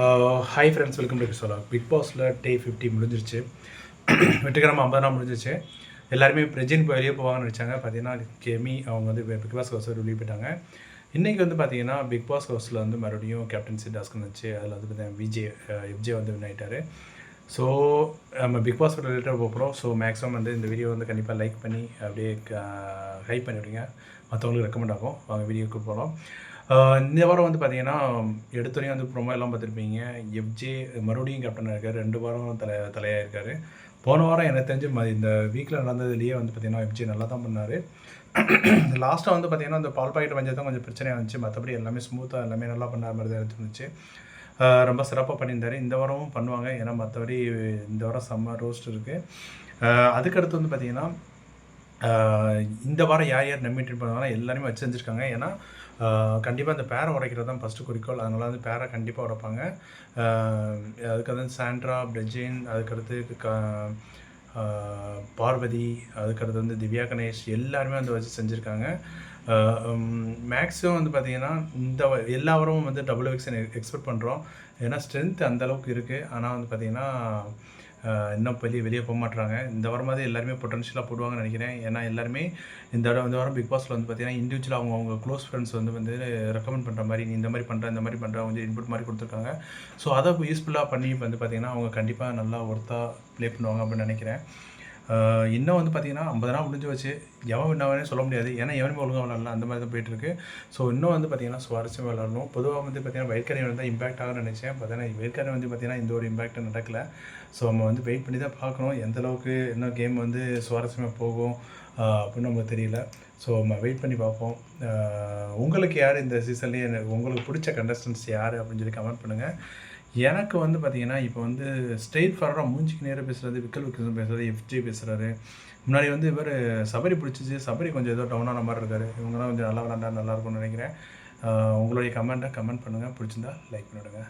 Hi friends, welcome to Kishora. Bigg பாஸில் day 50 முடிஞ்சிருச்சு. வெற்றிகரமாக 50 நாள் முடிஞ்சிச்சு. எல்லாருமே பிரஜின் வெளியே போவாங்கன்னு நினச்சாங்க. பார்த்தீங்கன்னா கெமி அவங்க வந்து பிக் பாஸ் ஹவுஸை வெளியே போயிட்டாங்க. இன்றைக்கி வந்து பார்த்தீங்கன்னா பிக் பாஸ் ஹவுஸில் வந்து மறுபடியும் கேப்டன்சி டாஸ்க் இருந்துச்சு. அதில் வந்து பார்த்தீங்கன்னா எஃப்ஜே வந்து வின் ஆகிட்டார். ஸோ நம்ம பிக் பாஸ் ரிலேட்டடாக போகிறோம். ஸோ மேக்ஸிமம் வந்து இந்த வீடியோ வந்து கண்டிப்பாக லைக் பண்ணி அப்படியே ஹைப் பண்ணிவிடுங்க. மற்றவங்களுக்கு ரெக்கமெண்ட் ஆகும். வாங்க வீடியோக்கு போகலாம். இந்த வாரம் வந்து பார்த்தீங்கன்னா எடுத்தோடனே வந்து ப்ரொமோ எல்லாம் பார்த்துருப்பீங்க. எஃப்ஜே மறுபடியும் கேப்டனாக இருக்கார். 2 வாரம் தலையாக இருக்கார். போன வாரம் எனக்கு தெரிஞ்சு இந்த வீக்கில் நடந்ததுலேயே வந்து பார்த்திங்கன்னா எஃப்ஜே நல்லா தான் பண்ணார். லாஸ்ட்டாக வந்து பார்த்திங்கன்னா அந்த பால் பாக்கெட் வஞ்சது தான் கொஞ்சம் பிரச்சனையாக இருந்துச்சு. மற்றபடி எல்லாமே ஸ்மூத்தாக எல்லாமே நல்லா பண்ண மாதிரி தான் இருந்துச்சு. ரொம்ப சிறப்பாக பண்ணியிருந்தார். இந்த வாரமும் பண்ணுவாங்க. ஏன்னா மற்றபடி இந்த வாரம் செம்ம ரோஸ்ட் இருக்குது. அதுக்கடுத்து வந்து பார்த்திங்கன்னா இந்த வாரம் யார் யார் மெயின்டைன் பண்ணுவாங்கன்னா எல்லாருமே வச்சு செஞ்சுருக்காங்க. ஏன்னா கண்டிப்பாக அந்த பேரை உடைக்கிறது தான் ஃபஸ்ட்டு குறிக்கோள். அதனால் வந்து பேரை கண்டிப்பாக உடைப்பாங்க. அதுக்கு வந்து சாண்ட்ரா, பிரஜின், அதுக்கடுத்து பார்வதி, அதுக்கடுத்து வந்து திவ்யா கணேஷ் எல்லாருமே வந்து வச்சு செஞ்சுருக்காங்க. மேக்ஸிமம் வந்து பார்த்திங்கன்னா இந்த எல்லா வாரமும் வந்து டபுள் எக்ஸன் எக்ஸ்பெக்ட் பண்ணுறோம். ஏன்னா ஸ்ட்ரென்த் அந்தளவுக்கு இருக்குது. ஆனால் வந்து பார்த்திங்கன்னா இன்னும் வெளியே போக மாட்டுறாங்க. இந்த வாரமாவது எல்லாருமே பொட்டன்ஷியலாக போடுவாங்கன்னு நினைக்கிறேன். ஏன்னா எல்லாருமே இந்த வாரம் பிக் பாஸில் வந்து பார்த்திங்கன்னா இண்டிவிஜுவலாக அவங்க க்ளோஸ் ஃப்ரெண்ட்ஸ் வந்து ரெக்கமெண்ட் பண்ணுற மாதிரி, நீ இந்த மாதிரி பண்ணுற இந்த மாதிரி பண்ணுற கொஞ்சம் இன்புட் மாதிரி கொடுத்துருக்காங்க. ஸோ அதை யூஸ்ஃபுல்லாக பண்ணி வந்து பார்த்திங்கன்னா அவங்க கண்டிப்பாக நல்லா ஒர்த்தாக ப்ளே பண்ணுவாங்க அப்படின்னு நினைக்கிறேன். இன்னும் வந்து பார்த்திங்கன்னா 50 நாள் முடிஞ்சு வச்சு எவன் வின்னாவே சொல்ல முடியாது. ஏன்னா எவனுமே ஒழுங்காக விளாட்லாம், அந்த மாதிரி தான் போயிட்டுருக்கு. ஸோ இன்னும் வந்து பார்த்திங்கன்னா சுவாரஸ்யம் விளாடணும். பொதுவாக வந்து பார்த்திங்கன்னா வைல்ட் வந்து இம்பாக்ட் ஆகும்னு நினச்சேன். பார்த்தீங்கன்னா வைல்ட் வந்து பார்த்திங்கன்னா இந்த ஒரு இம்பாக்ட் நடக்கலை. ஸோ நம்ம வந்து வெயிட் பண்ணி தான் பார்க்கணும் எந்தளவுக்கு இன்னும் கேம் வந்து சுவாரஸ்யமாக போகும் அப்படின்னு நமக்கு தெரியல. ஸோ நம்ம வெயிட் பண்ணி பார்ப்போம். உங்களுக்கு யார் இந்த சீசன்லேயே உங்களுக்கு பிடிச்ச கண்டஸ்டன்ஸ் யார் அப்படின்னு சொல்லி கமெண்ட் பண்ணுங்கள். எனக்கு வந்து பார்த்திங்கன்னா இப்போ வந்து ஸ்ட்ரெயிட் ஃபார்வர்டாக மூஞ்சிக்கு நேராக பேசுகிறது, விக்கல் பேசுகிறது, எஃப்ஜே பேசுகிறாரு. முன்னாடி வந்து இவர் சபரி பிடிச்சிச்சு. சபரி கொஞ்சம் ஏதோ டவுனான மாதிரி இருக்கார். இவங்கலாம் கொஞ்சம் நல்லா விளாண்டா நல்லாயிருக்கும்னு நினைக்கிறேன். உங்களுடைய கமெண்ட் பண்ணுங்கள். பிடிச்சிருந்தா லைக் பண்ணிவிடுங்க.